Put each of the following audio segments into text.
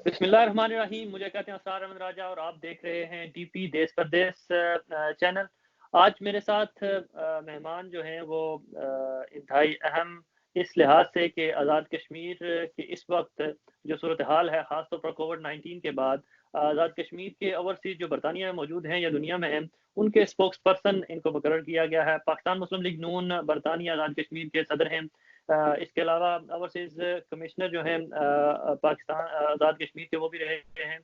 بسم اللہ الرحمن الرحیم. مجھے کہتے ہیں اسرار احمد راجہ اور آپ دیکھ رہے ہیں ڈی پی دیس پردیس چینل. آج میرے ساتھ مہمان جو ہیں وہ انتہائی اہم اس لحاظ سے کہ آزاد کشمیر کے اس وقت جو صورتحال ہے خاص طور پر کووڈ-19 کے بعد آزاد کشمیر کے اوورسیز جو برطانیہ میں موجود ہیں یا دنیا میں ہیں ان کے اسپوکس پرسن ان کو مقرر کیا گیا ہے. پاکستان مسلم لیگ نون برطانیہ آزاد کشمیر کے صدر ہیں. اس کے علاوہ اوورسیز کمشنر جو ہیں پاکستان آزاد کشمیر کے وہ بھی رہے ہیں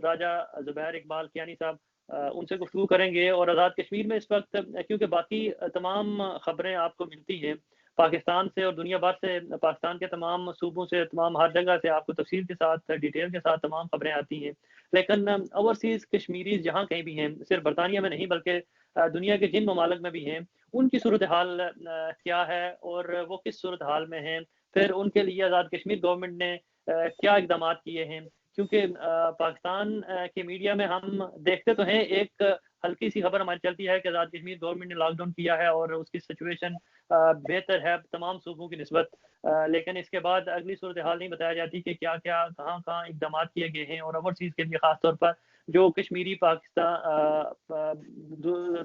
راجہ زبیر اقبال کیانی صاحب. ان سے گفتگو کریں گے اور آزاد کشمیر میں اس وقت کیونکہ باقی تمام خبریں آپ کو ملتی ہیں پاکستان سے اور دنیا بھر سے, پاکستان کے تمام صوبوں سے, تمام ہر جگہ سے آپ کو تفصیل کے ساتھ ڈیٹیل کے ساتھ تمام خبریں آتی ہیں, لیکن اوورسیز کشمیریز جہاں کہیں بھی ہیں صرف برطانیہ میں نہیں بلکہ دنیا کے جن ممالک میں بھی ہیں ان کی صورتحال کیا ہے اور وہ کس صورتحال میں ہیں, پھر ان کے لیے آزاد کشمیر گورنمنٹ نے کیا اقدامات کیے ہیں. کیونکہ پاکستان کے میڈیا میں ہم دیکھتے تو ہیں ایک ہلکی سی خبر ہماری چلتی ہے کہ آزاد کشمیر گورنمنٹ نے لاک ڈاؤن کیا ہے اور اس کی سچویشن بہتر ہے تمام صوبوں کی نسبت, لیکن اس کے بعد اگلی صورتحال نہیں بتایا جاتی کہ کیا کیا کہاں کہاں اقدامات کیے گئے ہیں اور اوورسیز کے لیے خاص طور پر جو کشمیری پاکستان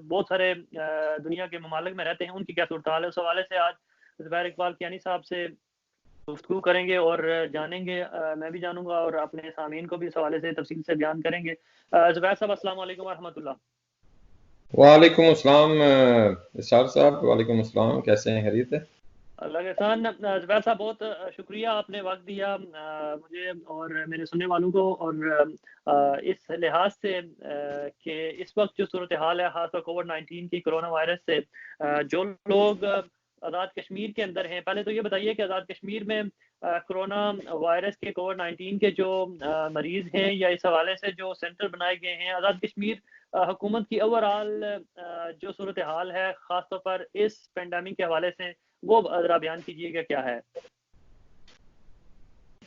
بہت سارے دنیا کے ممالک میں رہتے ہیں ان کی کیا صورتحال ہے. اس حوالے سے آج زبیر اقبال کیانی صاحب سے گفتگو کریں گے اور جانیں گے, میں بھی جانوں گا اور اپنے سامعین کو بھی اس حوالے سے تفصیل سے بیان کریں گے. زبیر صاحب السلام علیکم ورحمۃ اللہ. وعلیکم السلام اسرار صاحب, وعلیکم السلام, کیسے ہیں, خیریت ہے؟ اللہ کے احسان. زبیر صاحب بہت شکریہ آپ نے وقت دیا مجھے اور میرے سننے والوں کو, اور اس لحاظ سے کہ اس وقت جو صورتحال ہے خاص طور کووڈ-19 کی کرونا وائرس سے جو لوگ آزاد کشمیر کے اندر ہیں, پہلے تو یہ بتائیے کہ آزاد کشمیر میں کرونا وائرس کے کووڈ-19 کے جو مریض ہیں یا اس حوالے سے جو سینٹر بنائے گئے ہیں آزاد کشمیر حکومت کی اوورآل جو صورتحال ہے خاص طور پر اس پینڈیمک کے حوالے سے وہ ذرا بیان کیجیے گا کیا ہے؟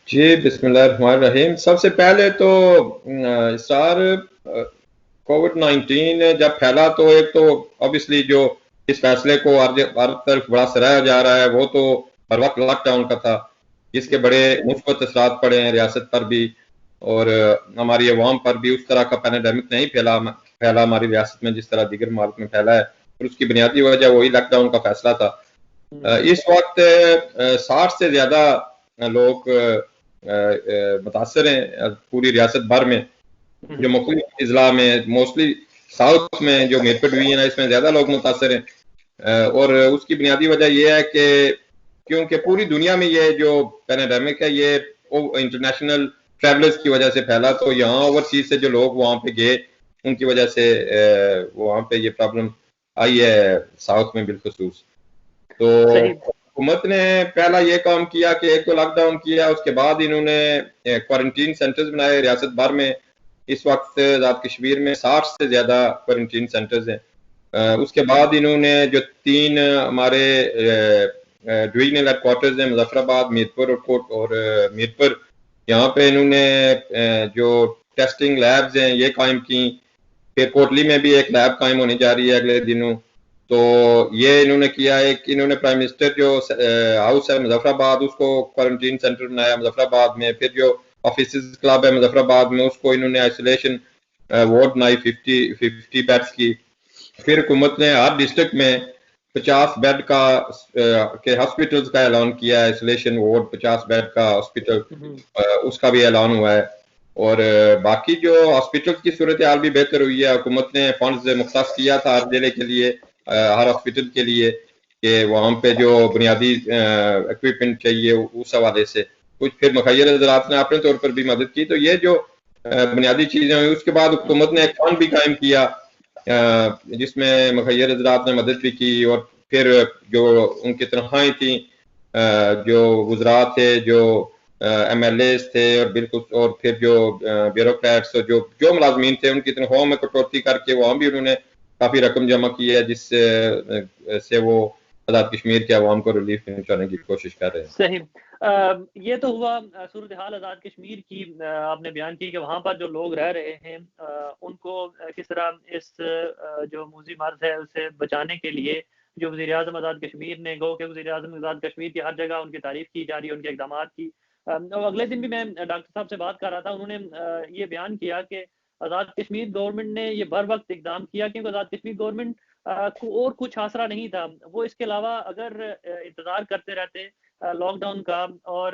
جی بسم اللہ الرحمن الرحیم. سب سے پہلے تو سر کووڈ-19 جب پھیلا تو ایک تو obviously جو اس فیصلے کو ہر طرف بڑا سراہا جا رہا ہے وہ تو ہر وقت لاک ڈاؤن کا تھا جس کے بڑے مثبت اثرات پڑے ہیں ریاست پر بھی اور ہماری عوام پر بھی. اس طرح کا پینڈیمک نہیں پھیلا ہماری ریاست میں جس طرح دیگر ممالک میں پھیلا ہے, اور اس کی بنیادی وجہ وہی لاک ڈاؤن کا فیصلہ تھا. اس وقت 60 سے زیادہ لوگ متاثر ہیں پوری ریاست بھر میں, جو مختلف اضلاع میں موسٹلی ساؤتھ میں جو میرپٹ ڈویژن ہے اس میں زیادہ لوگ متاثر ہیں, اور اس کی بنیادی وجہ یہ ہے کہ کیونکہ پوری دنیا میں یہ جو پینڈیمک ہے یہ انٹرنیشنل ٹریولرز کی وجہ سے پھیلا, تو یہاں اوورسیز سے جو لوگ وہاں پہ گئے ان کی وجہ سے وہاں پہ یہ پرابلم آئی ہے ساؤتھ میں بالخصوص. تو حکومت نے پہلا یہ کام کیا کہ ایک تو لاک ڈاؤن کیا, اس کے بعد انہوں نے کوارنٹین سینٹرز بنائے ریاست بھر میں. اس وقت آزاد کشمیر میں 60 سے زیادہ کوارنٹین سینٹرز ہیں. اس کے بعد انہوں نے جو 3 ہمارے ڈویژنل ہیڈ کوارٹرز ہیں مظفر آباد, میرپور اور میرپور, یہاں پہ انہوں نے جو ٹیسٹنگ لیبز ہیں یہ قائم کی. پھر کوٹلی میں بھی ایک لیب قائم ہونے جا رہی ہے اگلے دنوں. تو یہ انہوں نے کیا ہے کہ انہوں نے پرائم منسٹر جو ہاؤس ہے مظفر آباد اس کو کوارنٹین سینٹر بنایا مظفر آباد میں. پھر جو آفیسز کلب ہے مظفر آباد میں اس کو انہوں نے آئسولیشن وارڈ بنائی 50 بیڈز کی. پھر حکومت نے ہر ڈسٹرکٹ میں 50 بیڈ کا کہ ہاسپٹلز کا اعلان کیا ہے, آئسولیشن وارڈ 50 بیڈ کا ہاسپٹل اس کا بھی اعلان ہوا ہے. اور باقی جو ہاسپٹل کی صورتحال بھی بہتر ہوئی ہے. حکومت نے فنڈز مختص کیا تھا ہر ضلع کے لیے, ہر ہاسپٹل کے لیے, کہ وہاں پہ جو بنیادی ایکوپمنٹ چاہیے اس حوالے سے. کچھ پھر مخیر حضرات نے اپنے طور پر بھی مدد کی. تو یہ جو بنیادی چیزیں ہوئی, اس کے بعد حکومت نے ایک فنڈ بھی قائم کیا جس میں مخیر حضرات نے مدد بھی کی. اور پھر جو ان کی تنخواہیں تھیں, جو وزراء تھے, جو ایم ایل ایز تھے, اور بالکل اور پھر جو بیوروکریٹس جو ملازمین تھے ان کی تنخواہوں میں کٹوتی کر کے وہاں بھی انہوں نے کافی رقم جمع کی ہے جس سے وہ آزاد کشمیر کے عوام کو ریلیف پہنچانے کی کوشش کر رہے ہیں. صحیح. یہ تو ہوا صورتحال آزاد کشمیر کی, آپ نے بیان کی کہ وہاں پر جو لوگ رہ رہے ہیں ان کو کس طرح اس جو موذی مرض ہے اسے بچانے کے لیے جو وزیر اعظم آزاد کشمیر نے گو کہ وزیر اعظم آزاد کشمیر کی ہر جگہ ان کی تعریف کی جا رہی ہے, ان کے اقدامات کی اگلے دن بھی میں ڈاکٹر صاحب سے بات کر رہا تھا، انہوں نے یہ بیان کیا کہ آزاد کشمیر گورنمنٹ نے یہ بر وقت اقدام کیا کیونکہ آزاد کشمیر گورنمنٹ کو اور کچھ آسرا نہیں تھا، وہ اس کے علاوہ اگر انتظار کرتے رہتے لاک ڈاؤن کا اور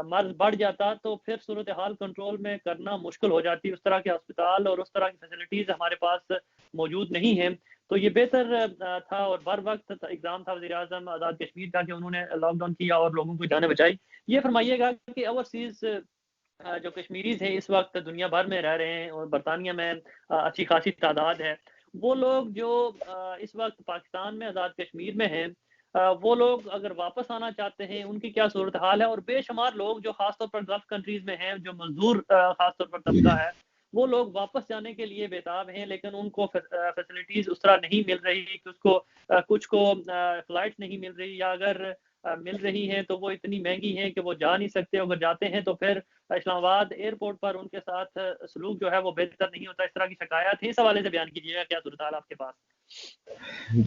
مرض بڑھ جاتا تو پھر صورتحال کنٹرول میں کرنا مشکل ہو جاتی، اس طرح کے ہسپتال اور اس طرح کی فیسلٹیز ہمارے پاس موجود نہیں ہیں، تو یہ بہتر تھا اور بر وقت اقدام تھا وزیر اعظم آزاد کشمیر کا کہ انہوں نے لاک ڈاؤن کیا اور لوگوں کو جانیں بچائی۔ یہ فرمائیے گا کہ اوورسیز جو کشمیریز ہیں اس وقت دنیا بھر میں رہ رہے ہیں اور برطانیہ میں اچھی خاصی تعداد ہے، وہ لوگ جو اس وقت پاکستان میں آزاد کشمیر میں ہیں، وہ لوگ اگر واپس آنا چاہتے ہیں ان کی کیا صورتحال ہے؟ اور بے شمار لوگ جو خاص طور پر گلف کنٹریز میں ہیں، جو مزدور خاص طور پر طبقہ ہے، وہ لوگ واپس جانے کے لیے بےتاب ہیں لیکن ان کو فیسلٹیز اس طرح نہیں مل رہی کہ اس کو کچھ کو فلائٹ نہیں مل رہی، یا اگر مل رہی ہیں تو وہ اتنی مہنگی ہیں کہ وہ جا نہیں سکتے، اگر جاتے ہیں تو پھر اسلام آباد ایئرپورٹ پر ان کے ساتھ سلوک جو ہے وہ بہتر نہیں ہوتا، اس طرح کی شکایات ہیں، اس حوالے سے بیان کیجیے گا کیا صورتحال آپ کے پاس؟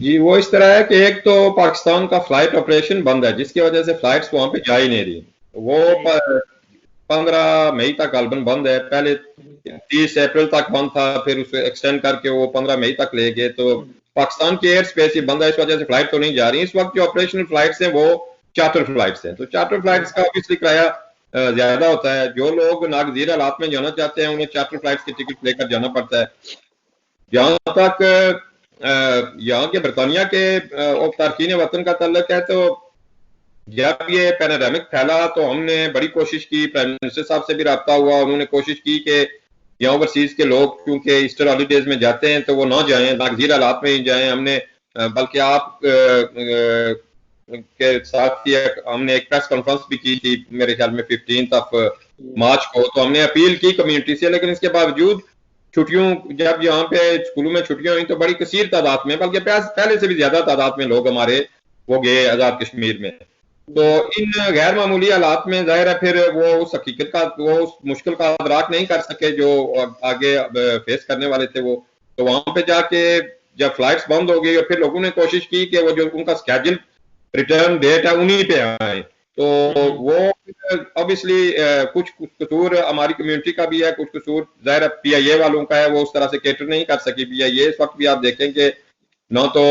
جی وہ اس طرح ہے کہ ایک تو پاکستان کا فلائٹ آپریشن بند ہے جس کی وجہ سے فلائٹس وہاں پہ جا ہی نہیں رہی، وہ 15 مئی تک غالباً بند ہے، پہلے 30 اپریل تک بند تھا، پھر اسے ایکسٹینڈ کر کے وہ 15 مئی تک لے گئے، تو پاکستان کی ایئر سپیس ہی بند ہے، اس وجہ سے فلائٹ تو نہیں جا رہی۔ اس وقت جو آپریشنل فلائٹس ہیں وہ چارٹر فلائٹس ہیں، تو چارٹر فلائٹس کا obviously کرایہ زیادہ ہوتا ہے، جو لوگ ناگزیر حالات میں جانا چاہتے ہیں انہیں چارٹر فلائٹس کی ٹکٹ لے کر جانا پڑتا ہے۔ جہاں تک یہاں کے برطانیہ کے تارکین وطن کا تعلق ہے، تو جب یہ پینڈیمک پھیلا تو ہم نے بڑی کوشش کی، پرائم منسٹر صاحب سے بھی رابطہ ہوا، انہوں نے کوشش کی کہ یہاں اوورسیز کے لوگ کیونکہ ایسٹر ہالیڈیز میں جاتے ہیں تو وہ نہ جائیں، ناگزیر حالات میں ہی جائیں۔ ہم نے بلکہ آپ کے ساتھ ہی ہم نے ایک پریس کانفرنس بھی کی تھی میرے خیال میں 15 مارچ کو، تو ہم نے اپیل کی کمیونٹی سے، لیکن اس کے باوجود چھٹیوں جب یہاں پہ اسکولوں میں چھٹیاں ہوئیں تو بڑی کثیر تعداد میں، بلکہ پہلے سے بھی زیادہ تعداد میں لوگ ہمارے وہ گئے آزاد کشمیر میں۔ تو ان غیر معمولی حالات میں ظاہر ہے پھر وہ اس حقیقت کا، وہ اس مشکل کا ادراک نہیں کر سکے جو آگے فیس کرنے والے تھے وہ، تو وہاں پہ جا کے جب فلائٹس بند ہو گئی اور پھر لوگوں نے کوشش کی کہ وہ جو ان کا اسکیجول ریٹرن ڈیٹ ہے انہی پہ آئیں، تو وہ obviously کچھ قصور ہماری کمیونٹی کا بھی ہے، کچھ قصور ظاہر پی آئی اے والوں کا ہے، وہ اس طرح سے کیٹر نہیں کر سکی پی آئی اے۔ اس وقت بھی آپ دیکھیں کہ نہ تو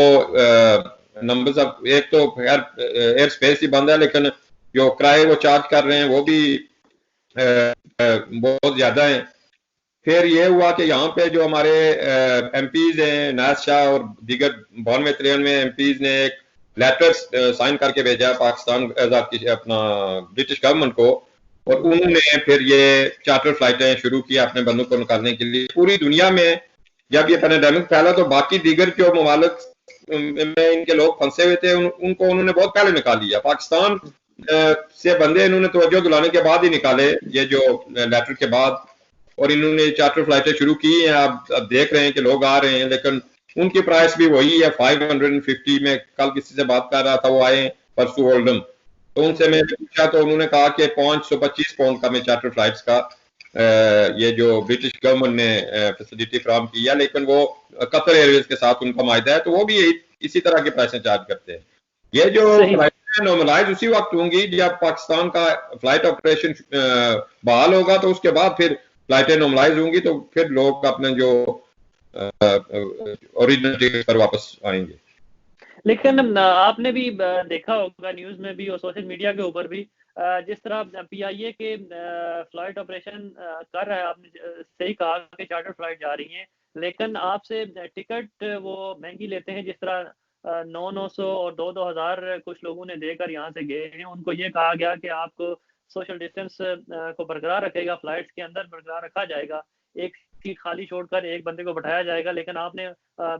نمبرز آف، ایک تو ایئر سپیس ہی بند ہے، لیکن جو کرائے وہ چارج کر رہے ہیں وہ بھی بہت زیادہ ہیں۔ پھر یہ ہوا کہ یہاں پہ جو ہمارے ایم پیز ہیں، ناز شاہ اور دیگر 92 میں ایم پیز نے ایک لیٹر سائن کر کے بھیجا پاکستان اپنا برٹش گورنمنٹ کو، اور انہوں نے پھر یہ چارٹر فلائٹیں شروع کی اپنے بندوں کو نکالنے کے لیے پوری دنیا میں۔ جب یہ پینڈیمک پھیلا تو باقی دیگر جو ممالک میں ان کے لوگ پھنسے ہوئے تھے ان کو انہوں نے بہت پہلے نکال لیا، پاکستان سے بندے انہوں نے توجہ دلانے کے بعد ہی نکالے، یہ جو لیٹر کے بعد، اور انہوں نے چارٹر فلائٹیں شروع کی ہیں۔ آپ دیکھ رہے ہیں کہ لوگ آ رہے ہیں، لیکن ان کی پرائس بھی وہی ہے 550۔ میں کل کسی سے بات کر رہا تھا، وہ آئے پرسو ہولڈم، تو ان سے میں نے پوچھا تو انہوں نے کہا کہ 525 پاؤنڈ کا میں چارٹر فلائٹس کا یہ جو برٹش گورنمنٹ نے فیسلٹی فراہم کی ہے، لیکن وہ قطر ایئر ویز کے ساتھ ان کا معاہدہ ہے، تو وہ بھی اسی طرح کے پیسے چارج کرتے ہیں۔ یہ جو فلائٹ نارملائز اسی وقت ہوں گی جب پاکستان کا فلائٹ آپریشن بحال ہوگا، تو اس کے بعد پھر فلائٹیں نارملائز ہوں گی، تو پھر لوگ اپنے جو اوریجنل ٹکٹ پر واپس آئیں گے۔ لیکن آپ نے بھی دیکھا ہوگا نیوز میں بھی اور سوشل میڈیا کے اوپر بھی، جس طرح پی آئی اے کے فلائٹ آپریشن کر رہا ہے، آپ نے صحیح کہا کہ چارٹر فلائٹ جا رہی ہیں، لیکن آپ سے ٹکٹ وہ مہنگی لیتے ہیں، جس طرح 900 اور 2,000 کچھ لوگوں نے دے کر یہاں سے گئے ہیں۔ ان کو یہ کہا گیا کہ آپ کو سوشل ڈسٹینس کو برقرار رکھے گا، فلائٹس کے اندر برقرار رکھا جائے گا، ایک سیٹ خالی چھوڑ کر ایک بندے کو بٹھایا جائے گا، لیکن آپ نے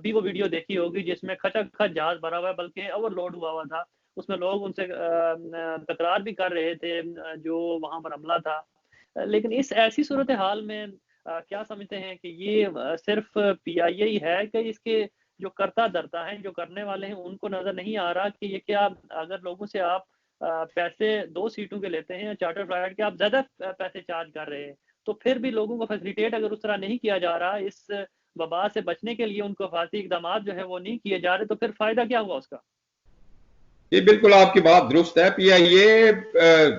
بھی وہ ویڈیو دیکھی ہوگی جس میں کھچا کھچ جہاز بھرا ہوا ہے، بلکہ اوور لوڈ ہوا ہوا تھا، اس میں لوگ ان سے تکرار بھی کر رہے تھے جو وہاں پر حملہ تھا۔ لیکن اس ایسی صورتحال میں کیا سمجھتے ہیں کہ یہ صرف پی آئی اے ہی ہے کہ اس کے جو کرتا درتا ہیں، جو کرنے والے ہیں، ان کو نظر نہیں آ رہا کہ یہ کیا اگر لوگوں سے آپ پیسے 2 سیٹوں کے لیتے ہیں چارٹر فلائٹ کے، آپ زیادہ پیسے چارج کر رہے ہیں، تو پھر بھی لوگوں کو فیسیلیٹیٹ اگر اس طرح نہیں کیا جا رہا، اس وبا سے بچنے کے لیے ان کو حفاظتی اقدامات جو ہے وہ نہیں کیے جا رہے، تو پھر فائدہ کیا ہوا اس کا؟ یہ بالکل آپ کی بات درست ہے. پی آئی اے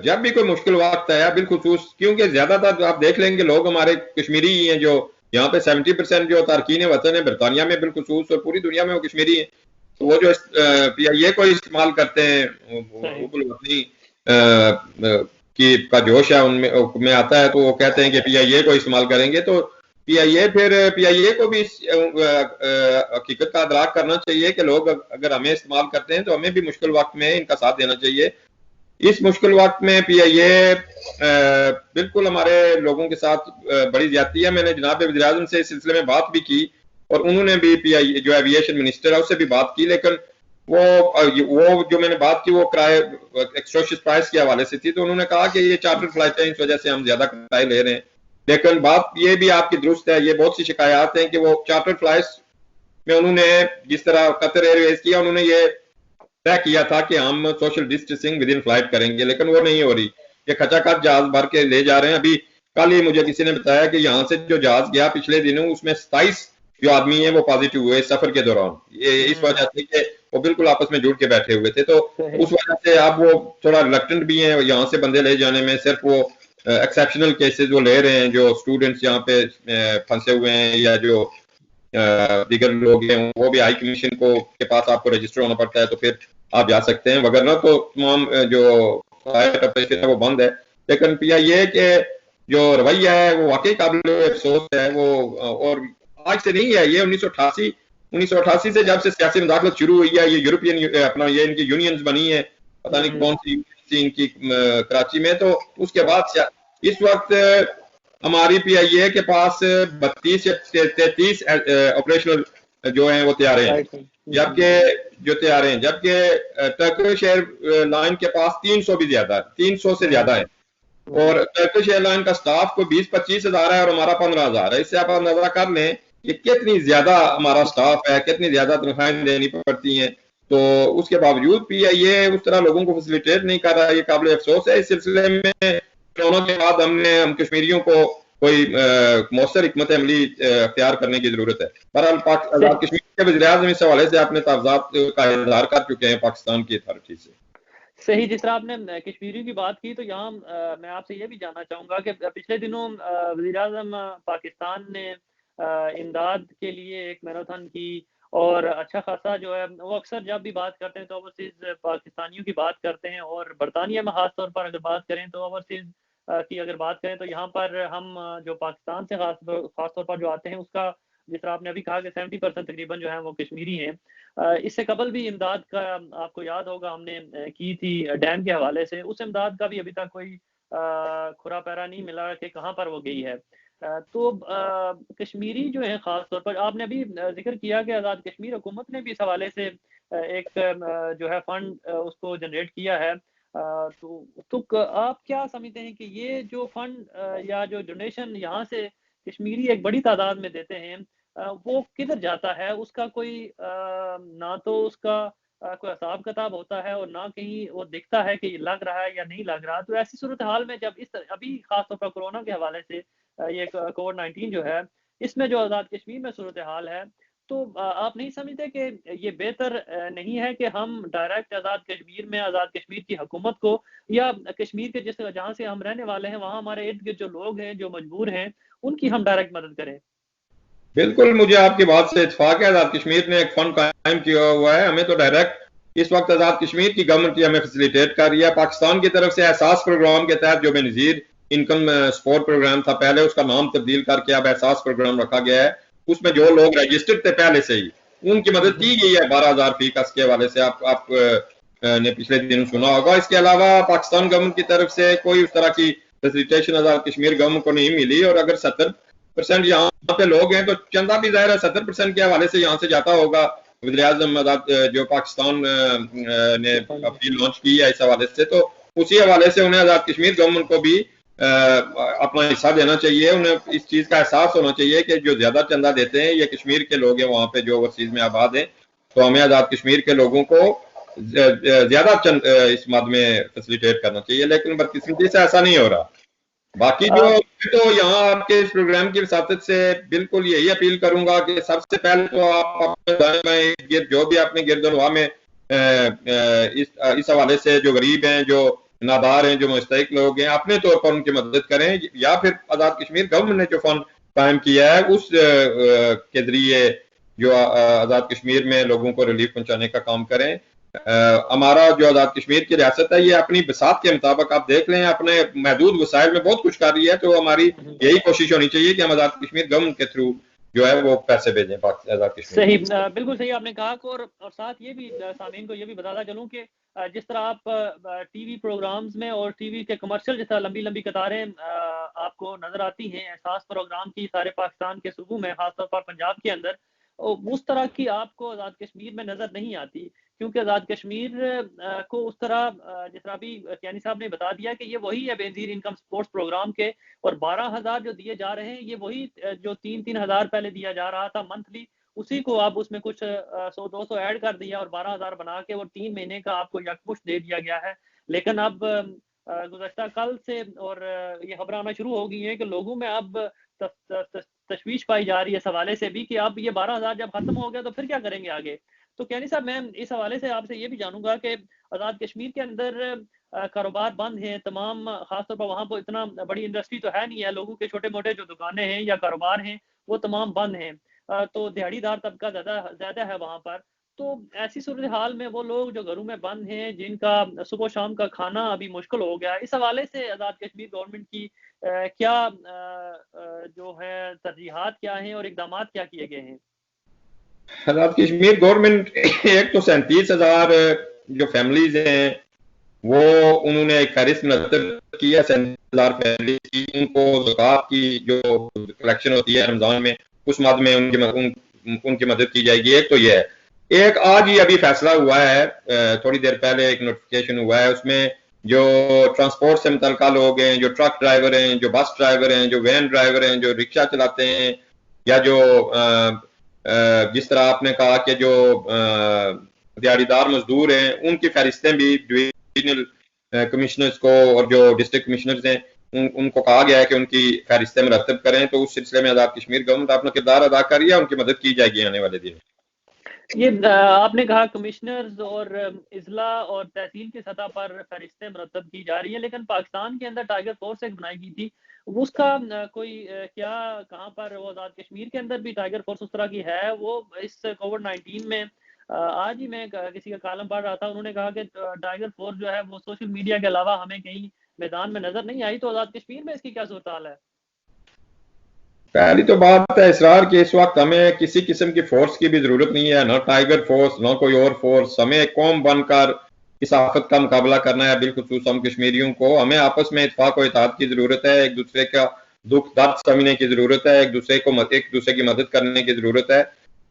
جب بھی کوئی مشکل وقت آیا بالخصوص، کیونکہ زیادہ تر آپ دیکھ لیں گے لوگ ہمارے کشمیری ہی ہیں، جو یہاں پہ 70% جو تارکین وطن ہے برطانیہ میں بالخصوص اور پوری دنیا میں وہ کشمیری ہیں. تو وہ جو پی آئی اے کو استعمال کرتے ہیں، حب الوطنی کا جوش ہے ان میں آتا ہے، تو وہ کہتے ہیں کہ پی آئی اے کو استعمال کریں گے. تو پی آئی اے کو بھی حقیقت کا ادراک کرنا چاہیے کہ لوگ اگر ہمیں استعمال کرتے ہیں تو ہمیں بھی مشکل وقت میں ان کا ساتھ دینا چاہیے. اس مشکل وقت میں پی آئی اے بالکل ہمارے لوگوں کے ساتھ بڑی زیادتی ہے. میں نے جناب وزیر اعظم سے اس سلسلے میں بات بھی کی، اور انہوں نے بھی پی آئی اے جو ایویشن منسٹر ہے اس سے بھی بات کی، لیکن وہ جو میں نے بات کی وہ کرائے ایکسٹروشس پرائس کے حوالے سے تھی. تو انہوں نے کہا کہ یہ چارٹر فلائٹ ہے، اس وجہ سے ہم زیادہ کرائے لے رہے ہیں. لیکن بات یہ بھی آپ کی درست ہے، یہ بہت سی شکایات ہیں کہ وہ چارٹر فلائٹس میں انہوں نے جس طرح قطر ایئر ویز کیا، انہوں نے یہ طے کیا تھا کہ ہم social distancing with in flight کریں گے، لیکن وہ نہیں ہو رہی. یہ کھچا کھچ جہاز بھر کے لے جا رہے ہیں. ابھی کل ہی مجھے کسی نے بتایا کہ یہاں سے جو جہاز گیا پچھلے دنوں، اس میں 27 جو آدمی ہیں وہ پازیٹو ہوئے سفر کے دوران. یہ اس وجہ سے کہ وہ بالکل آپس میں جڑ کے بیٹھے ہوئے تھے. تو اس وجہ سے اب وہ تھوڑا ریلکٹنٹ بھی ہیں یہاں سے بندے لے جانے میں. صرف وہ ایکسیپشنل کیسز وہ لے رہے ہیں، جو اسٹوڈنٹس یہاں پہ پھنسے ہوئے ہیں یا جو دیگر لوگ ہیں، وہ بھی ہائی کمیشن کے پاس آپ کو رجسٹر ہونا پڑتا ہے، تو پھر آپ جا سکتے ہیں، وگرنہ تو تمام جو فلائٹ آپریشن ہے وہ بند ہے. لیکن پی آئی اے کے جو رویہ ہے وہ واقعی قابل افسوس ہے. وہ اور آج سے نہیں ہے، یہ 1988 سے جب سے سیاسی مداخلت شروع ہوئی ہے، یہ یورپین اپنا یہ ان کی یونینز بنی ہے، پتہ نہیں کون سی ان کی کراچی میں. تو اس کے بعد اس وقت ہماری پی آئی اے کے پاس 32 یا 33 آپریشنل جو ہیں وہ طیارے ہیں، جبکہ ٹرکش ایئر لائن کے پاس 300 بھی زیادہ ہے، 300 سے زیادہ ہے. اور ٹرکش ایئر لائن کا سٹاف کو 20-25 ہزار ہے اور ہمارا 15 ہزار ہے. اس سے آپ اندازہ کر لیں کہ کتنی زیادہ ہمارا سٹاف ہے، کتنی زیادہ تنخواہیں دینی پڑتی ہیں. تو اس کے باوجود پی آئی اے اس طرح لوگوں کو فیسیلیٹیٹ نہیں کر رہا ہے. یہ قابل افسوس ہے. اس سلسلے میں کورونا کے بعد ہم کشمیریوں کو کوئی مؤثر حکمت عملی اختیار کرنے کی ضرورت ہے. بہرحال آزاد کشمیر کے وزیر اعظم اس حوالے سے اپنے تحفظات کا اظہار کر چکے ہیں پاکستان کی اتھارٹی سے. صحیح. جس طرح آپ نے کشمیریوں کی بات کی، تو یہاں میں آپ سے یہ بھی جاننا چاہوں گا کہ پچھلے دنوں وزیر اعظم پاکستان نے امداد کے لیے ایک میراتھن کی، اور اچھا خاصا جو ہے وہ اکثر جب بھی بات کرتے ہیں تو اوورسیز پاکستانیوں کی بات کرتے ہیں، اور برطانیہ میں خاص طور پر اگر بات کریں تو اوورسیز کی اگر بات کریں تو یہاں پر ہم جو پاکستان سے خاص طور پر جو آتے ہیں اس کا، جس طرح آپ نے ابھی کہا کہ 70% تقریباً جو ہیں وہ کشمیری ہیں. اس سے قبل بھی امداد کا آپ کو یاد ہوگا ہم نے کی تھی ڈیم کے حوالے سے. اس امداد کا بھی ابھی تک کوئی کھرا پیرا نہیں ملا کہ کہاں پر وہ گئی ہے. تو کشمیری جو ہے خاص طور پر آپ نے ابھی ذکر کیا کہ آزاد کشمیر حکومت نے بھی اس حوالے سے ایک جو ہے فنڈ اس کو جنریٹ کیا ہے. تو آپ کیا سمجھتے ہیں کہ یہ جو فنڈ یا جو ڈونیشن یہاں سے کشمیری ایک بڑی تعداد میں دیتے ہیں وہ کدھر جاتا ہے؟ اس کا کوئی نہ تو اس کا کوئی حساب کتاب ہوتا ہے اور نہ کہیں وہ دکھتا ہے کہ یہ لگ رہا ہے یا نہیں لگ رہا. تو ایسی صورتحال میں جب ابھی خاص طور پر کورونا کے حوالے سے یہ کووڈ-19 جو ہے اس میں جو آزاد کشمیر میں صورتحال ہے، تو آپ نہیں سمجھتے کہ یہ بہتر نہیں ہے کہ ہم ڈائریکٹ آزاد کشمیر میں آزاد کشمیر کی حکومت کو یا کشمیر کے جہاں سے ہم رہنے والے ہیں وہاں ہمارے ارد گرد جو لوگ ہیں جو مجبور ہیں ان کی ہم ڈائریکٹ مدد کریں؟ بالکل مجھے آپ کی بات سے اتفاق ہے. آزاد کشمیر نے ایک فنڈ قائم کیا ہوا ہے. ہمیں تو ڈائریکٹ اس وقت آزاد کشمیر کی گورنمنٹ کی ہمیں فیسیلیٹیٹ کر رہی ہے. پاکستان کی طرف سے احساس پروگرام کے تحت جو بے نظیر انکم سپورٹ پروگرام تھا، پہلے اس کا نام تبدیل کر کے اب احساس پروگرام رکھا گیا ہے. اس میں جو لوگ رجسٹرڈ تھے پہلے سے ہی ان کی مدد کی گئی ہے 12,000 فی کس کے حوالے سے. آپ نے پچھلے دن سنا ہوگا. اس کے علاوہ پاکستان گورنمنٹ کی طرف سے کوئی اس طرح کی فیسیلیٹیشن آزاد کشمیر گورنمنٹ کو نہیں ملی. اور اگر 70% یہاں پہ لوگ ہیں تو چندہ بھی ظاہر ہے 70% کے حوالے سے یہاں سے جاتا ہوگا. وزیر اعظم جو پاکستان نے اپنی لانچ کی ہے اس حوالے سے، تو اسی حوالے سے انہیں آزاد کشمیر گورنمنٹ کو بھی اپنا حصہ دینا چاہیے. انہیں اس چیز کا احساس ہونا چاہیے کہ جو زیادہ چندہ دیتے ہیں یہ کشمیر کے لوگ ہیں وہاں پہ جو اوورسیز میں آباد ہیں. تو ہمیں آزاد کشمیر کے لوگوں کو زیادہ اس مد میں فیسیلیٹیٹ کرنا چاہیے، لیکن بدقسمتی سے ایسا نہیں ہو رہا. باقی تو یہاں آپ کے اس پروگرام کی وساطت سے بالکل یہی اپیل کروں گا کہ سب سے پہلے تو آپ اپنے جو بھی اپنے گرد و نواح میں اس حوالے سے جو غریب ہیں, جو نادار ہیں, جو مستحق لوگ ہیں, اپنے طور پر ان کی مدد کریں, یا پھر آزاد کشمیر گورنمنٹ نے جو فنڈ قائم کیا ہے اس کے ذریعے جو آزاد کشمیر میں لوگوں کو ریلیف پہنچانے کا کام کریں. ہمارا جو آزاد کشمیر کی ریاست ہے یہ اپنی بساط کے مطابق آپ دیکھ لیں اپنے محدود وسائل میں بہت کچھ کر رہی ہے, تو ہماری یہی کوشش ہونی چاہیے کہ ہم آزاد کشمیر گورنمنٹ کے تھرو جو ہے وہ پیسے بھیجیں آزاد کشمیر. صحیح, بالکل صحیح آپ نے کہا. اور ساتھ یہ بھی سامعین کو یہ بھی بتاتا چلوں کہ جس طرح آپ ٹی وی پروگرامز میں اور ٹی وی کے کمرشل جس طرح لمبی لمبی قطاریں آپ کو نظر آتی ہیں احساس پروگرام کی سارے پاکستان کے صوبوں میں, خاص طور پر پنجاب کے اندر, اس طرح کی آپ کو آزاد کشمیر میں نظر نہیں آتی, کیونکہ آزاد کشمیر کو اس طرح جس طرح ابھی کیانی صاحب نے بتا دیا کہ یہ وہی ہے بے نظیر انکم سپورٹس پروگرام کے, اور 12,000 جو دیے جا رہے ہیں یہ وہی جو 3,000 پہلے دیا جا رہا تھا منتھلی, اسی کو آپ اس میں کچھ 100-200 ایڈ کر دیا اور 12,000 بنا کے اور 3 مہینے کا آپ کو یکمشت دے دیا گیا ہے. لیکن اب گزشتہ کل سے اور یہ خبریں آنا شروع ہو گئی ہیں کہ لوگوں میں اب تشویش پائی جا رہی ہے اس حوالے سے بھی کہ اب یہ 12,000 جب ختم ہو گیا تو پھر کیا کریں گے آگے. تو کیانی صاحب میں اس حوالے سے آپ سے یہ بھی جانوں گا کہ آزاد کشمیر کے اندر کاروبار بند ہیں تمام, خاص طور پر وہاں پر اتنا بڑی انڈسٹری تو ہے نہیں ہے, لوگوں کے چھوٹے موٹے جو دکانیں ہیں یا کاروبار ہیں وہ تمام بند ہیں, تو دیہڑی دار طبقہ زیادہ ہے وہاں پر. تو ایسی صورتحال میں وہ لوگ جو گھروں میں بند ہیں, جن کا صبح و شام کا کھانا ابھی مشکل ہو گیا, اس حوالے سے آزاد کشمیر گورنمنٹ کی کیا جو ہے ترجیحات کیا ہیں اور اقدامات کیا کیے گئے ہیں؟ آزاد کشمیر گورنمنٹ ایک تو 37,000 جو فیملیز ہیں وہ انہوں نے ایک فہرست مرتب کیا 37,000 فیملیز کی, ان کو زکوٰۃ کی جو کلیکشن ہوتی ہے رمضان میں اس مد میں ان کی مدد کی جائے گی. ایک تو یہ ہے. ایک آج ہی ابھی فیصلہ ہوا ہے, تھوڑی دیر پہلے ایک نوٹیفیکیشن ہوا ہے, اس میں جو ٹرانسپورٹ سے متعلقہ لوگ ہیں, جو ٹرک ڈرائیور ہیں, جو بس ڈرائیور ہیں, جو وین ڈرائیور ہیں, جو رکشہ چلاتے ہیں, یا جو جس طرح آپ نے کہا کہ جو دیہڑی دار مزدور ہیں, ان کی فہرستیں بھی ڈویژنل کمشنرز کو اور جو ڈسٹرکٹ کمشنرز ہیں ان کو کہا گیا ہے کہ ان کی فہرستیں مرتب کریں. تو اس سلسلے میں آزاد کشمیر گورنمنٹ اپنا کردار ادا کر رہی ہے, ان کی مدد کی جائے گی آنے والے دن. یہ آپ نے کہا کمشنرز اور اضلاع اور تحصیل کی سطح پر فہرستیں مرتب کی جا رہی ہیں, لیکن پاکستان کے اندر ٹائیگر فورس ایک بنائی گئی تھی, اس کا کوئی کیا کہاں پر وہ آزاد کشمیر کے اندر بھی ٹائیگر فورس اس طرح کی ہے؟ وہ اس کووڈ-19 میں آج ہی میں کسی کا کالم پڑھ رہا تھا, انہوں نے کہا کہ ٹائیگر فورس جو ہے وہ سوشل میڈیا کے علاوہ ہمیں کہیں میدان میں نظر نہیں آئی. تو آزاد کشمیر میں اس کی کیا صورتحال ہے؟ پہلی تو بات ہے اسرار کی, اس وقت ہمیں کسی قسم کی فورس کی بھی ضرورت نہیں ہے, نہ ٹائیگر فورس نہ کوئی اور فورس. ہمیں ایک قوم بن کر اس آفت کا مقابلہ کرنا ہے, بالخصوص ہم کشمیریوں کو. ہمیں آپس میں اتفاق و اتحاد کی ضرورت ہے, ایک دوسرے کا دکھ درد سمجھنے کی ضرورت ہے, ایک دوسرے کی مدد کرنے کی ضرورت ہے.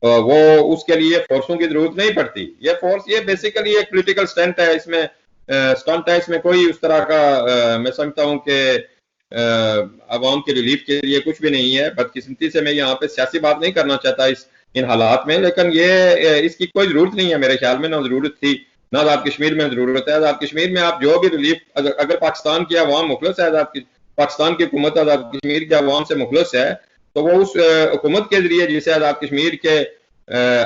وہ اس کے لیے فورسوں کی ضرورت نہیں پڑتی. یہ فورس یہ بیسیکلی ایک پولیٹیکل سٹنٹ ہے, اس میں اس میں کوئی اس طرح کا میں سمجھتا ہوں کہ عوام کے ریلیف کے لیے کچھ بھی نہیں ہے. بدقسمتی سے میں یہاں پہ سیاسی بات نہیں کرنا چاہتا ان حالات میں, لیکن یہ اس کی کوئی ضرورت نہیں ہے میرے خیال میں, نہ ضرورت تھی نہ آزاد کشمیر میں ضرورت ہے. آزاد کشمیر میں آپ جو بھی ریلیف, اگر پاکستان کی عوام مخلص ہے, پاکستان کی حکومت آزاد کشمیر کی عوام سے مخلص ہے, تو وہ اس حکومت کے ذریعے جسے آزاد کشمیر کے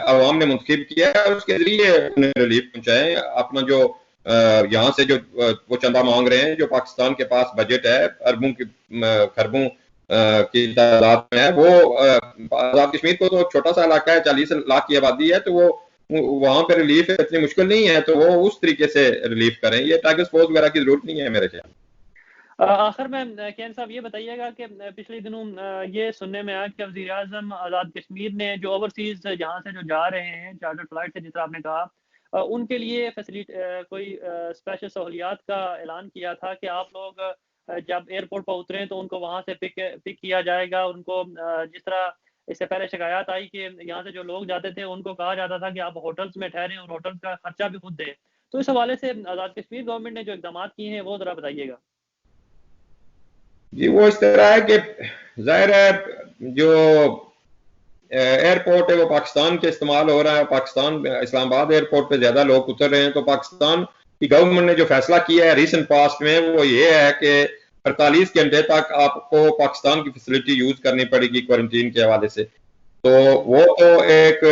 عوام نے منتخب کیا ہے اس کے ذریعے انہیں ریلیف پہنچائیں. اپنا جو یہاں سے جو وہ چندہ مانگ رہے ہیں, جو پاکستان کے پاس بجٹ ہے اربوں کی خربوں کی تعداد میں ہے, وہ آزاد کشمیر کو تو چھوٹا سا علاقہ ہے, 40 لاکھ کی آبادی ہے, تو وہ وہاں پہ ریلیف اتنی مشکل نہیں ہے, تو وہ اس طریقے سے ریلیف کریں. یہ ٹائیگر فورس وغیرہ کی ضرورت نہیں ہے میرے خیال. آخر میں کین صاحب یہ بتائیے گا کہ پچھلے دنوں یہ سننے میں آیا کہ وزیر اعظم آزاد کشمیر نے جو اوورسیز جہاں سے جو جا رہے ہیں چارٹر فلائٹ سے, جس طرح آپ نے کہا, ان کے لیے کوئی اسپیشل سہولیات کا اعلان کیا تھا کہ آپ لوگ جب ایئرپورٹ پر اتریں تو ان کو وہاں سے پک کیا جائے گا. ان کو جس طرح اس سے پہلے شکایات آئی کہ یہاں سے جو لوگ جاتے تھے ان کو کہا جاتا تھا کہ آپ ہوٹلز میں ٹھہریں اور ہوٹلز کا خرچہ بھی خود دیں. تو اس حوالے سے آزاد کشمیر گورنمنٹ نے جو اقدامات کیے ہیں وہ ذرا بتائیے گا. جی وہ اس طرح ہے کہ ظاہر ہے جو ایئرپورٹ ہے وہ پاکستان کے استعمال ہو رہا ہے, پاکستان اسلام آباد ایئرپورٹ پہ زیادہ لوگ اتر رہے ہیں. تو پاکستان کی گورنمنٹ نے جو فیصلہ کیا ہے ریسنٹ پاسٹ میں, وہ یہ ہے کہ 48 گھنٹے تک آپ کو پاکستان کی فیسلٹی یوز کرنی پڑے گی کوارنٹین کے حوالے سے. تو وہ تو ایک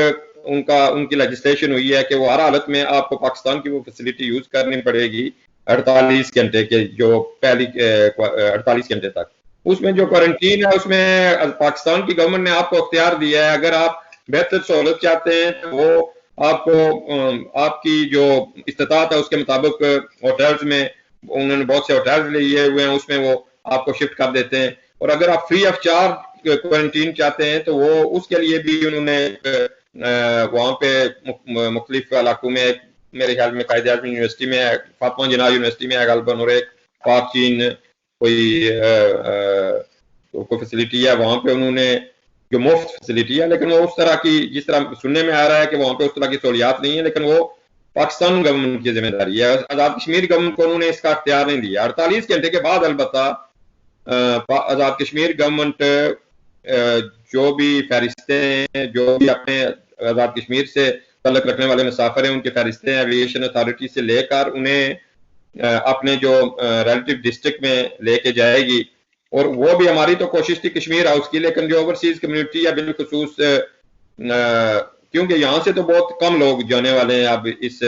ان کی لیجسلیشن ہوئی ہے کہ وہ ہر حالت میں آپ کو پاکستان کی وہ فیسلٹی یوز کرنی پڑے گی 48 گھنٹے کے، جو پہلی 48 گھنٹے تک. اس میں جو کوارنٹین ہے اس میں پاکستان کی گورنمنٹ نے آپ کو اختیار دیا ہے. اگر آپ بہتر سہولت چاہتے ہیں تو وہ آپ کو آپ کی جو استطاعت ہے اس کے مطابق ہوٹلز میں، انہوں نے بہت سے ہوٹلز لیے ہوئے ہیں، اس میں وہ آپ کو شفٹ کر دیتے ہیں. اور اگر آپ فری آف چارج کوارنٹین چاہتے ہیں تو وہ اس کے لیے بھی انہوں نے وہاں پہ مختلف علاقوں میں، میرے خیال میں قائد اعظم یونیورسٹی میں، فاطمہ جناح یونیورسٹی میں غالباً، اور ایک پاک چین کوئی فیسلٹی ہے، وہاں پہ انہوں نے جو مفت فیسلٹی ہے، لیکن وہ اس طرح کی، جس طرح سننے میں آ رہا ہے کہ وہاں پہ اس طرح کی سہولیات نہیں ہیں، لیکن وہ پاکستان گورنمنٹ کی ذمہ داری ہے. آزاد کشمیر گورنمنٹ کو انہوں نے اس کا اختیار نہیں دیا. 48 گھنٹے کے بعد البتہ آزاد کشمیر گورنمنٹ جو بھی فہرستیں ہیں، جو بھی اپنے آزاد کشمیر سے تعلق رکھنے والے مسافر ہیں، ان کے فہرستیں ایویشن اتھارٹی سے لے کر انہیں اپنے جو ریلیٹو ڈسٹرکٹ میں لے کے جائے گی. اور وہ بھی ہماری تو کوشش تھی کشمیر ہاؤس کی، لیکن جو اوورسیز کمیونٹی ہے بالخصوص، کیونکہ یہاں سے تو بہت کم لوگ جانے والے ہیں اب، اس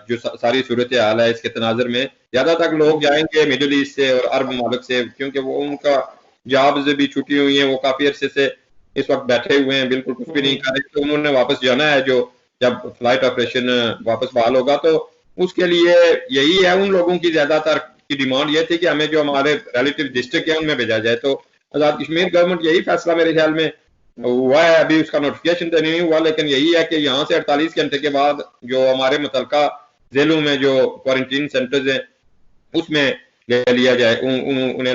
جو ساری صورتحال ہے اس کے تناظر میں زیادہ تر لوگ جائیں گے مڈل ایسٹ سے اور عرب ممالک سے، کیونکہ وہ ان کا جابز بھی چھٹی ہوئی ہیں، وہ کافی عرصے سے اس وقت بیٹھے ہوئے ہیں، بالکل کچھ بھی نہیں کر رہے. تو انہوں نے واپس جانا ہے، جو جب فلائٹ آپریشن واپس بحال ہوگا تو اس کے لیے یہی ہے. ان لوگوں کی زیادہ تر کی ڈیمانڈ یہ تھی کہ ہمیں جو ہمارے ریلیٹو ڈسٹرکٹ ہیں ان میں بھیجا جائے. تو آزاد کشمیر گورنمنٹ یہی فیصلہ میرے خیال میں ہوا ہے. ابھی اس کا نوٹیفیکیشن تو نہیں ہوا، لیکن یہی ہے کہ یہاں سے 48 گھنٹے کے بعد جو ہمارے متعلقہ ضلعوں میں جو کوارنٹین سینٹرز ہیں اس میں لیا جائے، انہیں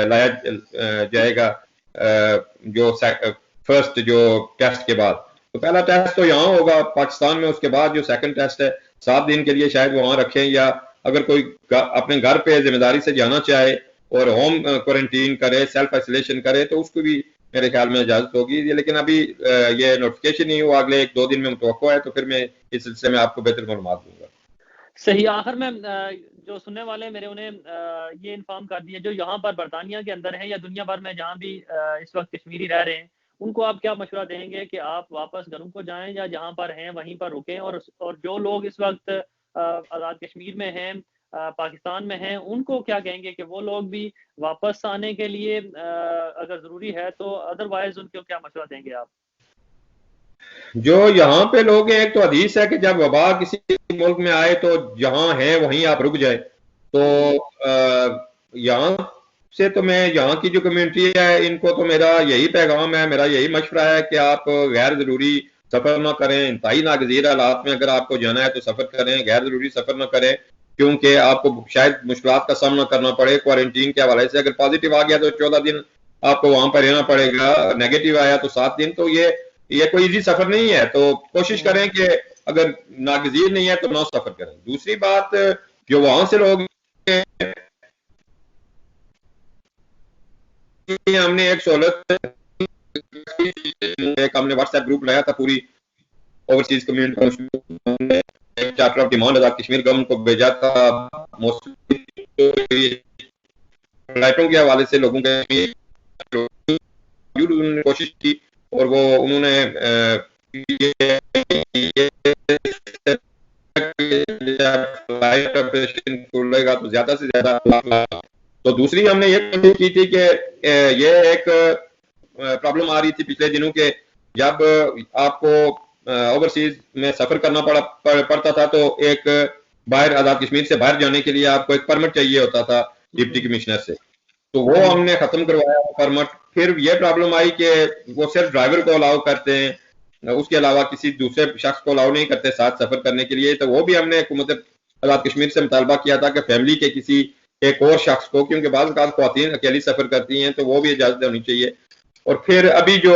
لایا جائے گا جو فرسٹ جو ٹیسٹ کے بعد. تو پہلا ٹیسٹ تو یہاں ہوگا پاکستان میں، اس کے بعد جو سیکنڈ ٹیسٹ ہے 7 دن کے لیے شاید وہاں رکھیں، یا اگر کوئی اپنے گھر پہ ذمہ داری سے جانا چاہے اور ہوم کوارنٹین کرے، سیلف آئسولیشن کرے، تو اس کو بھی میرے خیال میں اجازت ہوگی. لیکن ابھی یہ نوٹیفیکیشن نہیں ہوا، اگلے 1-2 دن میں متوقع ہے، تو پھر میں اس سلسلے میں آپ کو بہتر معلومات دوں گا. صحیح. آخر میں جو سننے والے میرے انہیں یہ انفارم کر دیا جو یہاں پر برطانیہ کے اندر ہیں یا دنیا بھر میں جہاں بھی اس وقت کشمیری رہ رہے ہیں، ان کو آپ کیا مشورہ دیں گے کہ آپ واپس گھروں کو جائیں یا جہاں پر ہیں وہیں پر رکیں؟ اور جو لوگ اس وقت آزاد کشمیر میں ہیں، پاکستان میں ہیں، ان کو کیا کہیں گے کہ وہ لوگ بھی واپس آنے کے لیے اگر ضروری ہے تو ادروائز ان کو کیا مشورہ دیں گے آپ؟ جو یہاں پہ لوگ ہیں، ایک تو حدیث ہے کہ جب وبا کسی ملک میں آئے تو جہاں ہیں وہیں آپ رک جائیں. تو یہاں سے تو میں یہاں کی جو کمیونٹی ہے ان کو تو میرا یہی پیغام ہے، میرا یہی مشورہ ہے کہ آپ غیر ضروری سفر نہ کریں. انتہائی ناگزیر حالات میں اگر آپ کو جانا ہے تو سفر کریں، غیر ضروری سفر نہ کریں، کیونکہ آپ کو شاید مشکلات کا سامنا کرنا پڑے کوارنٹین کے حوالے سے. اگر پازیٹیو آ گیا تو 14 دن آپ کو وہاں پر رہنا پڑے گا، نیگیٹو آیا تو 7 دن. تو یہ کوئی ایزی سفر نہیں ہے. تو کوشش کریں کہ اگر ناگزیر نہیں ہے تو نہ سفر کریں. دوسری بات، جو وہاں سے لوگ ہم نے ایک سہولت، ہم نے واٹس ایپ گروپ بنایا تھا پوری overseas community, charter of demand Azad Kashmir government کو بھیجا تھا. فلائٹوں کے حوالے سے لوگوں کے کوشش کی، اور وہ انہوں نے فلائٹ آپریشن کھولے گا تو زیادہ سے زیادہ. تو دوسری ہم نے یہ کوشش کی تھی کہ یہ ایک پرابلم آ رہی تھی پچھلے دنوں کے، جب آپ کو اوورسیز میں سفر کرنا پڑتا تھا تو ایک باہر آزاد کشمیر سے باہر جانے کے لیے آپ کو ایک پرمٹ چاہیے ہوتا تھا ڈپٹی کمشنر سے. تو وہ ہم نے ختم کروایا پرمٹ. پھر یہ پرابلم آئی کہ وہ صرف ڈرائیور کو الاؤ کرتے ہیں، اس کے علاوہ کسی دوسرے شخص کو الاؤ نہیں کرتے ساتھ سفر کرنے کے لیے. تو وہ بھی ہم نے حکومت آزاد کشمیر سے مطالبہ کیا تھا کہ فیملی کے کسی ایک اور شخص کو، کیونکہ بعض اوقات خواتین اکیلی سفر کرتی ہیں، تو وہ بھی اجازت ہونی چاہیے. اور پھر ابھی جو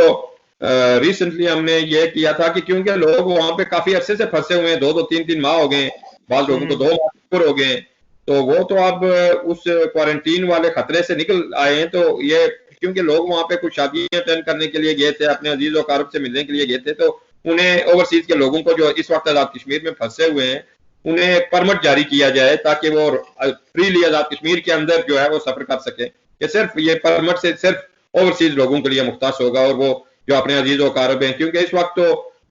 ریسنٹلی ہم نے یہ کیا تھا کہ کیونکہ لوگ وہاں پہ کافی عرصے سے پھنسے ہوئے ہیں، 2-3 ماہ ہو گئے، بعض لوگوں کو 2 ماہ اوپر ہو گئے، تو وہ تو اب اس کوارنٹین والے خطرے سے نکل آئے ہیں. تو یہ کیونکہ لوگ وہاں پہ کچھ شادیاں اٹینڈ کرنے کے لیے گئے تھے، اپنے عزیز و اقارب سے ملنے کے لیے گئے تھے، تو انہیں اوورسیز کے لوگوں کو جو اس وقت آزاد کشمیر میں پھنسے ہوئے ہیں انہیں ایک پرمٹ جاری کیا جائے تاکہ وہ فریلی آزاد کشمیر کے اندر جو ہے وہ سفر کر سکیں. کہ صرف یہ پرمٹ سے صرف اوورسیز لوگوں کے لیے مختص ہوگا، اور وہ جو اپنے عزیز و اقارب ہیں، کیونکہ اس وقت تو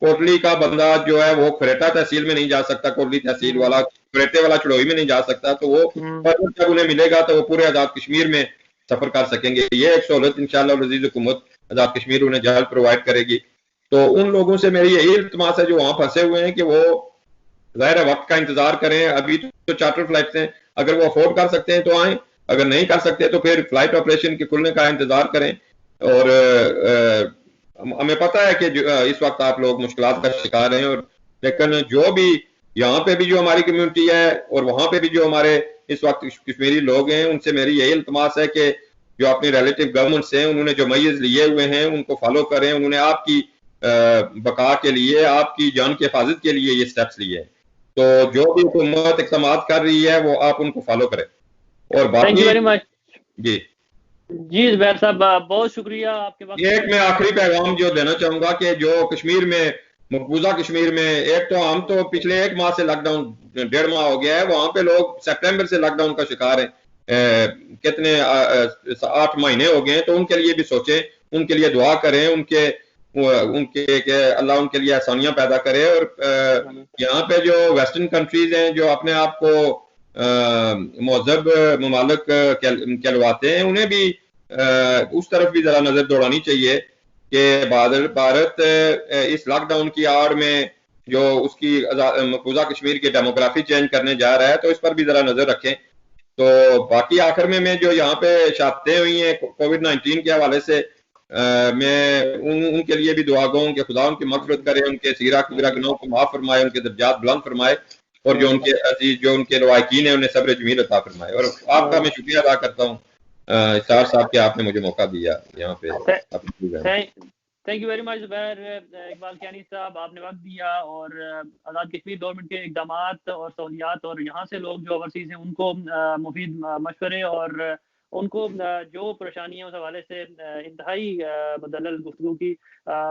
کوٹلی کا بندہ جو ہے وہ کھریٹا تحصیل میں نہیں جا سکتا، کوٹلی تحصیل والا کھریٹے والا چڑوئی میں نہیں جا سکتا، تو وہ پرمٹ جب انہیں ملے گا تو وہ پورے آزاد کشمیر میں سفر کر سکیں گے. یہ ایک سہولت انشاءاللہ العزیز حکومت آزاد کشمیر انہیں جلد پرووائڈ کرے گی. تو ان لوگوں سے میری یہی التماس ہے جو وہاں پھنسے ہوئے ہیں کہ وہ ظاہر وقت کا انتظار کریں. ابھی تو چارٹر فلائٹس ہیں، اگر وہ افورڈ کر سکتے ہیں تو آئیں، اگر نہیں کر سکتے تو پھر فلائٹ آپریشن کے کھلنے کا انتظار کریں. اور ہمیں پتہ ہے کہ اس وقت آپ لوگ مشکلات کا شکار ہیں، اور لیکن جو بھی یہاں پہ بھی جو ہماری کمیونٹی ہے اور وہاں پہ بھی جو ہمارے اس وقت کشمیری لوگ ہیں، ان سے میری یہی التماس ہے کہ جو اپنی ریلیٹو گورنمنٹس ہیں انہوں نے جو میز لیے ہوئے ہیں ان کو فالو کریں. انہوں نے آپ کی بقا کے لیے، آپ کی جان کی حفاظت کے لیے یہ سٹیپس لیے ہیں، تو جو بھی حکومت اقدامات کر رہی ہے وہ آپ ان کو فالو کریں. اور باقی جی جی زبیر صاحب بہت شکریہ آپ کے وقت. ایک میں آخری پیغام جو دینا چاہوں گا کہ جو کشمیر میں مقبوضہ کشمیر میں ایک تو ہم تو پچھلے 1 ماہ سے لاک ڈاؤن 1.5 ماہ ہو گیا ہے، وہاں پہ لوگ سپٹمبر سے لاک ڈاؤن کا شکار ہیں، کتنے 8 مہینے ہو گئے ہیں. تو ان کے لیے بھی سوچیں، ان کے لیے دعا کریں، ان کے کہ اللہ ان کے لیے آسانیاں پیدا کرے. اور یہاں پہ جو ویسٹرن کنٹریز ہیں جو اپنے آپ کو مہذب ممالک کہلواتے ہیں، انہیں بھی اس طرف بھی ذرا نظر دوڑانی چاہیے کہ بھارت اس لاک ڈاؤن کی آڑ میں جو اس کی مقبوضہ کشمیر کی ڈیموگرافی چینج کرنے جا رہا ہے تو اس پر بھی ذرا نظر رکھیں. تو باقی آخر میں جو یہاں پہ شہادتیں ہوئی ہیں کووڈ-19 کے حوالے سے، میں ان کے لیے بھی دعا گو ہوں کہ خدا ان کی مغفرت کرے، ان کے صغیرہ کبیرہ گناہوں کو معاف فرمائے، ان کے درجات بلند فرمائے، اور جو ان کے عزیز جو ان کے لواحقین ہیں انہیں صبر جمیل عطا فرمائے. اور آپ کا میں شکریہ ادا کرتا ہوں اسرار صاحب کہ آپ نے مجھے موقع دیا یہاں پہ. تھینک یو ویری مچ زبیر. اقبال کیانی صاحب آپ نے وقت دیا، اور آزاد کشمیر گورنمنٹ کے اقدامات اور سہولیات اور یہاں سے لوگ جو اوورسیز ہیں ان کو مفید مشورے اور ان کو جو پریشانیاں اس حوالے سے انتہائی مدلل گفتگو کی.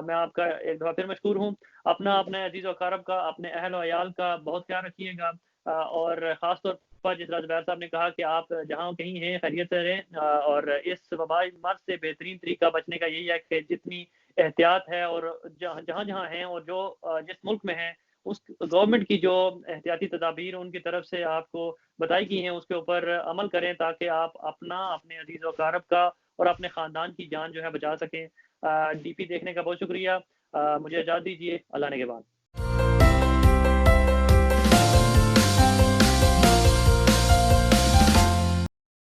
میں آپ کا ایک دفعہ پھر مشکور ہوں. اپنے عزیز و اقارب کا، اپنے اہل و عیال کا بہت خیال رکھیے گا، اور خاص طور پر جس طرح زبیر صاحب نے کہا کہ آپ جہاں کہیں ہیں خیریت سے رہیں. اور اس وبائی مرض سے بہترین طریقہ بچنے کا یہی ہے کہ جتنی احتیاط ہے اور جہاں جہاں ہیں اور جو جس ملک میں ہیں اس گورنمنٹ کی جو احتیاطی تدابیر ان کی طرف سے آپ کو بتائی گئی ہیں اس کے اوپر عمل کریں تاکہ آپ اپنے عزیز و اقارب کا اور اپنے خاندان کی جان جو ہے بچا سکیں. ڈی پی دیکھنے کا بہت شکریہ. مجھے اجازت دیجیے. اللہ نے کے بعد.